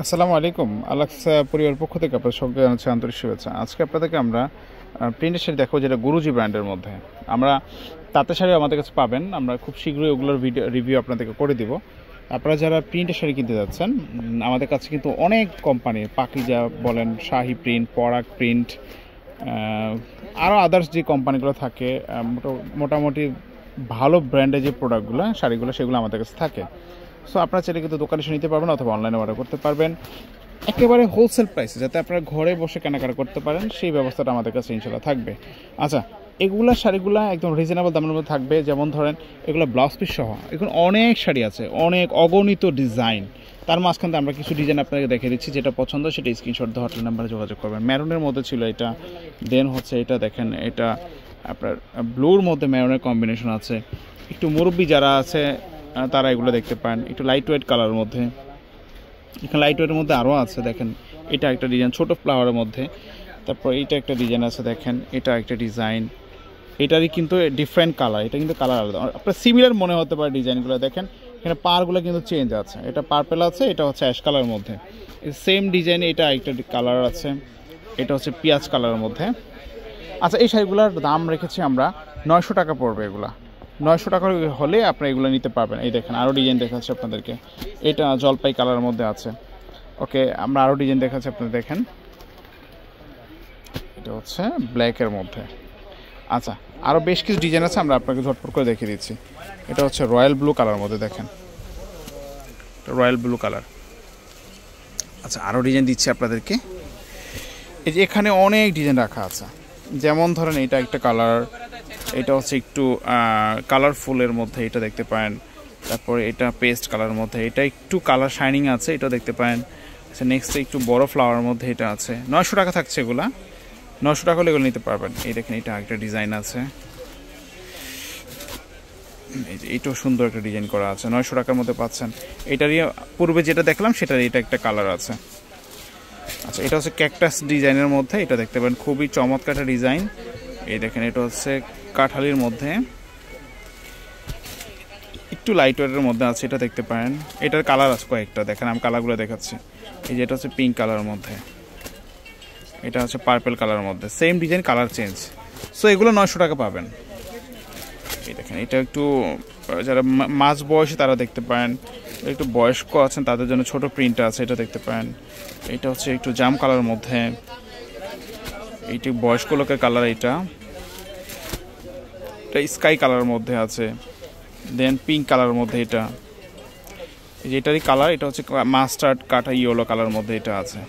আসসালামু আলাইকুম। আলাক্সা পরিবারের পক্ষ থেকে আপনাদের সকলকে জানাচ্ছি আন্তরিক শুভেচ্ছা। আজকে আপনাদেরকে আমরা প্রিন্টের শাড়ি দেখাবো, যেটা গুরুজি ব্র্যান্ডের মধ্যে। আমরা তাঁতের শাড়ি আমাদের কাছে পাবেন, আমরা খুব শীঘ্রই ওগুলোর রিভিউ আপনাদেরকে করে দিব। আপনারা যারা প্রিন্টের শাড়ি কিনতে যাচ্ছেন, আমাদের কাছে কিন্তু অনেক কোম্পানির, পাকিজা বলেন, শাহি প্রিন্ট, পরাগ প্রিন্ট, আরও আদার্স যে কোম্পানিগুলো থাকে, মোটামুটি ভালো ব্র্যান্ডের যে প্রোডাক্টগুলো, শাড়িগুলো, সেগুলো আমাদের কাছে থাকে। সো আপনারা চাইলে কিন্তু দোকানে এসে নিতে পারবেন অথবা অনলাইনে অর্ডার করতে পারবেন একেবারে হোলসেল প্রাইসে, যাতে আপনারা ঘরে বসে কেনাকাটা করতে পারেন, সেই ব্যবস্থাটা আমাদের কাছে ইনশাল্লাহ থাকবে। আচ্ছা, এগুলা শাড়িগুলো একদম রিজনেবল দামের মধ্যে থাকবে। যেমন ধরেন, এগুলো ব্লাউজ পিস সহ এখন অনেক শাড়ি আছে, অনেক অগণিত ডিজাইন। তার মাঝখানে আমরা কিছু ডিজাইন আপনাকে দেখে দিচ্ছি, যেটা পছন্দ সেটা স্ক্রিনশট দিয়ে হটলাইন নাম্বারে যোগাযোগ করবেন। ম্যারুনের মধ্যে ছিল এটা, দেন হচ্ছে এটা দেখেন, এটা আপনার ব্লুর মধ্যে ম্যারুনের কম্বিনেশন আছে। একটু মুরব্বি যারা আছে তারা এগুলো দেখতে পান। একটু লাইট ওয়েট কালারের মধ্যে, এখানে লাইট ওয়েটের মধ্যে আরও আছে, দেখেন এটা একটা ডিজাইন ছোট ফ্লাওয়ারের মধ্যে। তারপর এইটা একটা ডিজাইন আছে, দেখেন এটা একটা ডিজাইন, এটারই কিন্তু ডিফারেন্ট কালার, এটা কিন্তু কালার আলাদা। আপনার সিমিলার মনে হতে পারে ডিজাইনগুলো, দেখেন এখানে পারগুলো কিন্তু চেঞ্জ আছে, এটা পার্পেল আছে, এটা হচ্ছে অ্যাশ কালারের মধ্যে। সেম ডিজাইন এটা একটা কালার আছে, এটা হচ্ছে পেঁয়াজ কালারের মধ্যে। আচ্ছা, এই শাড়িগুলোর দাম রেখেছি আমরা 900 টাকা পড়বে। এগুলা 900 টাকা হলে আপনারা এগুলো নিতে পারবেন। এই দেখেন আরও ডিজাইন দেখাচ্ছি আপনাদেরকে, এটা জলপাই কালারের মধ্যে আছে। ওকে, আমরা আরও ডিজাইন দেখাচ্ছি, আপনারা দেখেন এটা হচ্ছে ব্ল্যাকের মধ্যে। আচ্ছা, আরও বেশ কিছু ডিজাইন আছে, আমরা আপনাকে ঝটপট করে দেখিয়ে দিচ্ছি। এটা হচ্ছে রয়্যাল ব্লু কালারের মধ্যে, দেখেন রয়্যাল ব্লু কালার। আচ্ছা, আরও ডিজাইন দিচ্ছি আপনাদেরকে। এই যে এখানে অনেক ডিজাইন রাখা আছে, যেমন ধরেন এটা একটা কালার, এটা হচ্ছে একটু কালারফুলের মধ্যে, এটা দেখতে পারেন। তারপরে এটা পেস্ট কালারের মধ্যে, এটা একটু কালার শাইনিং আছে, এটা দেখতে পারেন। আচ্ছা, নেক্সট একটু বড় ফ্লাওয়ারের মধ্যে এটা আছে। 900 টাকা থাকছে এগুলা, 900 টাকা হলে এগুলো নিতে পারবেন। এই দেখেন এটা একটা ডিজাইন আছে, এই যে এইটাও সুন্দর একটা ডিজাইন করা আছে, 900 টাকার মধ্যে পাচ্ছেন। এটারই পূর্বে যেটা দেখলাম সেটার এটা একটা কালার আছে। আচ্ছা, এটা হচ্ছে ক্যাকটাস ডিজাইনের মধ্যে, এটা দেখতে পারেন, খুবই চমৎকার একটা ডিজাইন। এই দেখেন এটা হচ্ছে কাঠালির মধ্যে, একটু লাইট ওয়েটের মধ্যে আছে, এটা দেখতে পারেন। এটার কালার আছে কয়েকটা, দেখেন আমি কালারগুলো দেখাচ্ছি। এই যে এটা হচ্ছে পিঙ্ক কালারের মধ্যে, এটা হচ্ছে পার্পল কালারের মধ্যে, same design, colour change. So এগুলো 900 টাকা পাবেন। এই দেখেন এটা একটু যারা মাঝ বয়সী তারা দেখতে পারেন, একটু বয়স্ক আছেন তাদের জন্য ছোট প্রিন্ট আছে, এটা দেখতে পারেন। এটা হচ্ছে একটু জাম কালারের মধ্যে, এইটি বয়স্ক লোকের কালার। এটা স্কাই কালারের মধ্যে আছে, দেন পিঙ্ক কালারের মধ্যে, এটা এটারই কালার, এটা হচ্ছে মাস্টার্ড কাটা ইয়েলো কালারের মধ্যে এটা আছে।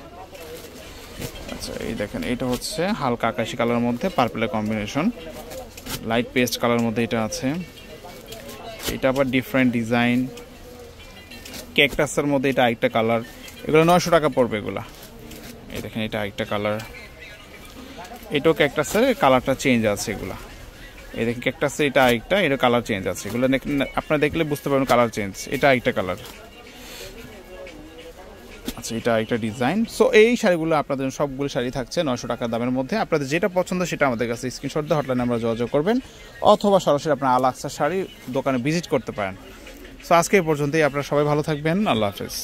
আচ্ছা, এই দেখেন এটা হচ্ছে হালকা আকাশি কালারের মধ্যে পার্পলের কম্বিনেশন, লাইট পেস্ট কালারের মধ্যে এটা আছে। এটা আবার ডিফারেন্ট ডিজাইন, ক্যাকটাসের মধ্যে এটা আরেকটা কালার। এগুলো 900 টাকা পড়বে এগুলা। এই দেখেন এটা আরেকটা কালার, এটাও ক্যাকটাসের, কালারটা চেঞ্জ আছে এগুলা। এই দেখেন ক্যাকটাসের এটা আরেকটা, এটা কালার চেঞ্জ আছে। এগুলো আপনারা দেখলে বুঝতে পারবেন কালার চেঞ্জ, এটা আরেকটা কালার। আচ্ছা, এটা একটা ডিজাইন। সো এই শাড়িগুলো আপনাদের সবগুলো শাড়ি থাকছে 900 টাকা দামের মধ্যে। আপনাদের যেটা পছন্দ সেটা আমাদের কাছে স্ক্রিনশট দিয়ে হটলাইনে আমরা যোগাযোগ করবেন, অথবা সরাসরি আপনার আলাক্সা শাড়ি দোকানে ভিজিট করতে পারেন। সো আজকে এই পর্যন্তই, আপনারা সবাই ভালো থাকবেন। আল্লাহ হাফেজ।